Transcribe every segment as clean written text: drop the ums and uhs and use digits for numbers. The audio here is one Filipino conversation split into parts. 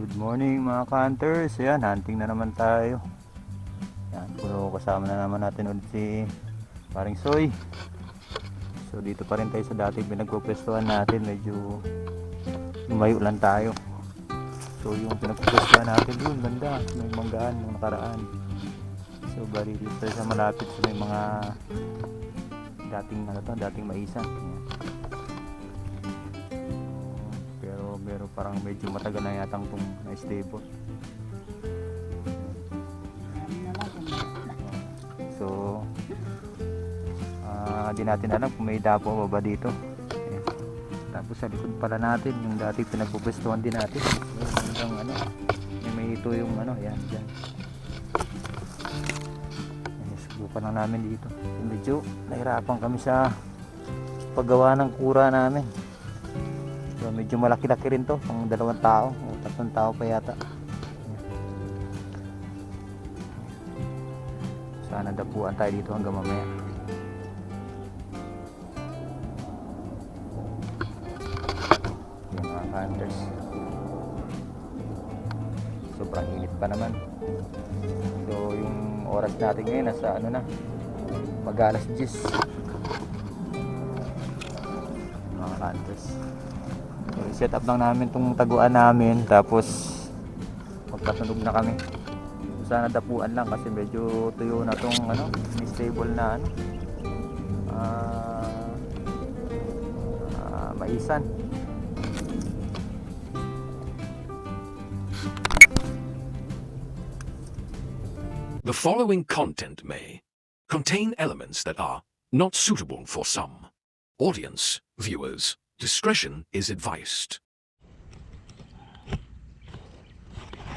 Good morning mga ka-hunters. Ayan, hunting na naman tayo. Ayan, kasama na naman natin ulit si Paring Soy. So dito pa rin tayo sa dating pinagpupwestuhan natin. Medyo lumayo lang tayo. So yung pinagpupwestuhan natin doon, banda, may manggaan nung nakaraan. So bali dito tayo sa malapit sa may mga dating maisan. Ayan. Pero parang medyo matagal na yatang itong na-stable. So di natin alam kung may dapo o ba dito. Ayan. Tapos sa likod pala natin yung dati pinagpupwestuhan din natin. Hanggang may ito yung yan dyan. Ayan, subukan lang namin dito. Medyo nahirapan kami sa paggawa ng kura namin. So, medyo malaki-laki rin to, pang 2 tao o 3 tao pa yata. Sana dapuan tayo dito hanggang mamaya. Yan mga hunters, sobrang init pa naman. So yung oras natin ngayon nasa mag-alas 10 mga hunters. So, set up lang namin itong taguan namin, tapos magkasunog na kami. Sana dapuan lang kasi medyo tuyo na itong stable na maisan. The following content may contain elements that are not suitable for some. Audience, viewers, discretion is advised.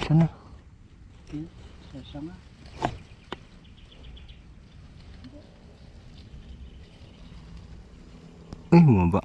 Sana? Ay, bumaba.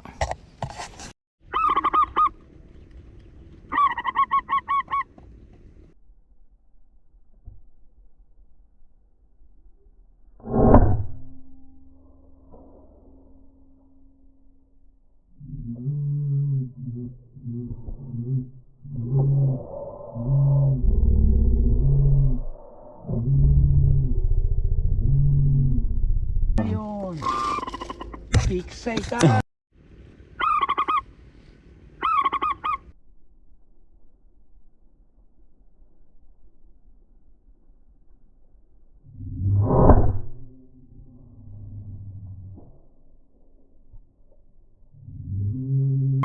Ayun. Piksay ka.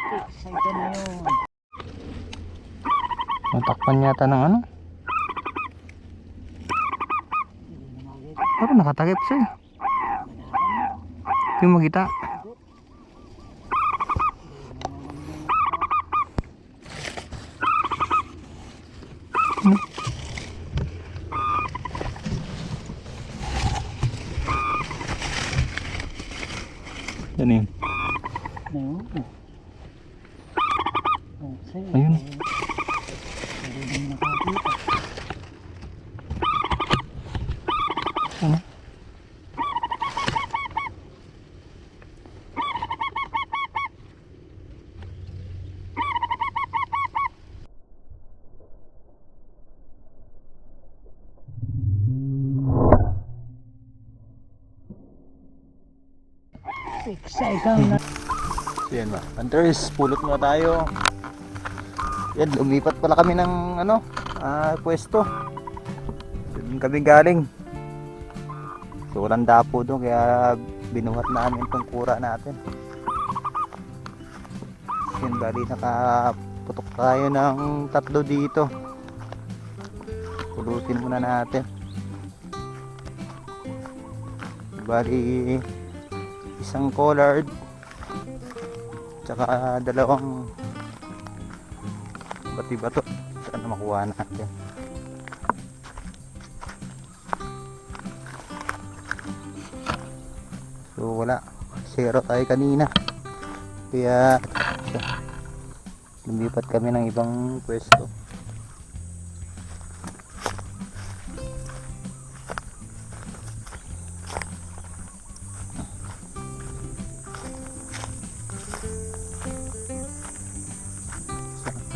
Piksay ka na yun. Natakpan yata ng pero nakatakip sa'yo. Yung magita. Yan yun. Ayun. Piksay. Ayun. Ayun nakakita. Ano? Piksay ka na. So yan ba, hunters, pulot muna tayo. Yan, lumipat pala kami ng pwesto. Doon kami galing. So walang dapo doon, kaya binuhat namin itong kura natin. Yan, bali nakaputok tayo ng 3 dito. Pulutin muna natin. Bali 1 collard tsaka 2 bati-bato. Sana makuha natin. So wala, 0 tayo kanina, kaya lumipat kami ng ibang pwesto.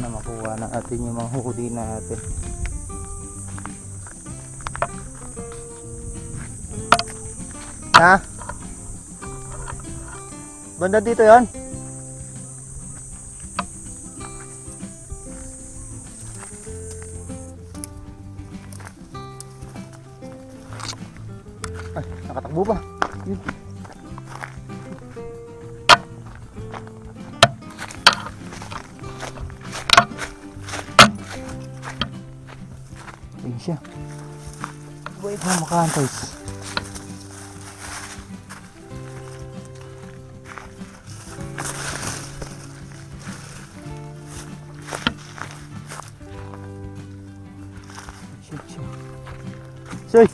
na makuha kuha natin yung mga huli natin. Ha? Banda dito yon? Ay, nakatakbo pa. Yun. Ayun siya. Wait na makaantays. Soy!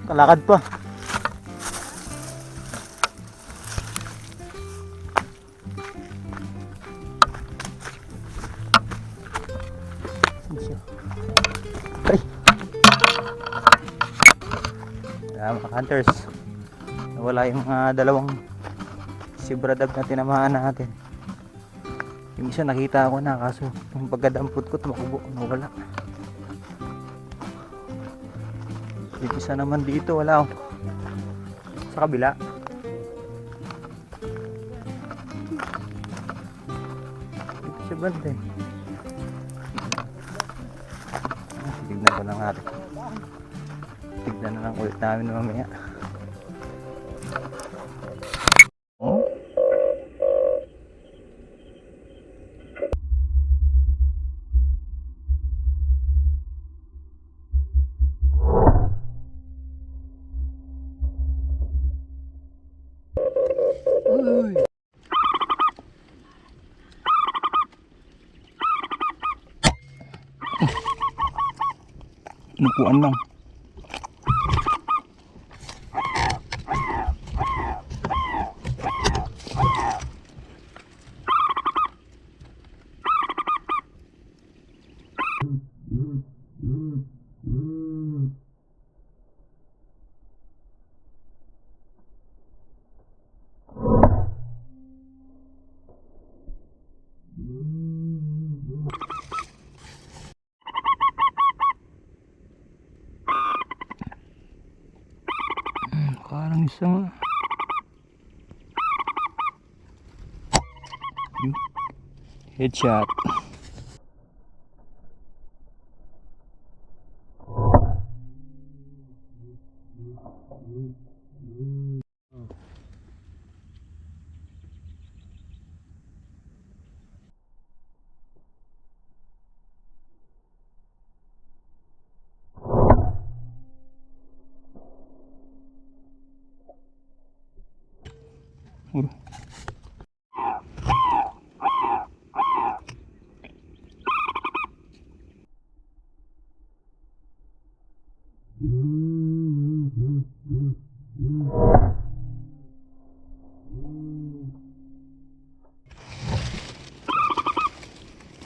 Kalakad pa. Ay! Mga hunters, nawala yung mga dalawang sibradab na tinamaan natin. Yung isa nakita ko na, kaso yung pagkadampot ko tumakbo, nawala. Yung isa naman dito, wala, oh. Sa kabila. Dito siya banda eh. Tignan ko lang natin. Tignan na lang ulit namin mamaya. Oh? Uy! Inupuan lang. Parang isa nga. Headshot.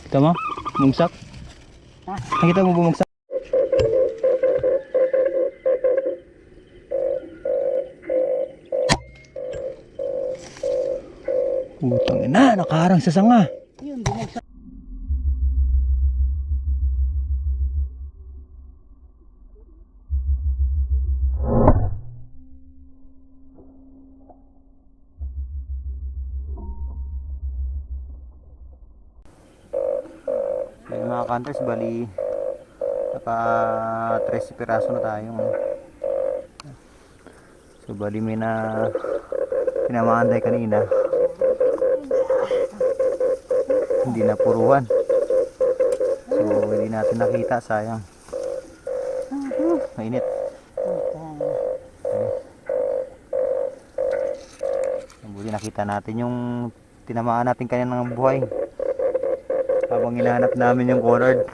Kita mo? Bumagsak? Nakita mo bumagsak? Putang ina, nakaharang sa sanga. Yun, bumagsak. Ayun mga hunters, bali naka 13 piraso na tayo ngayon. So bali may na pinamaanday kanina, hindi na puruhan, so hindi natin nakita, sayang. Mainit. Buti nakita natin yung tinamaan natin kanina ng buhay habang hinahanap namin yung cornered.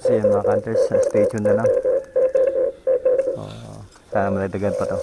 So yun mga hunters, stay tuned na lang. Sana malagdagan pa to.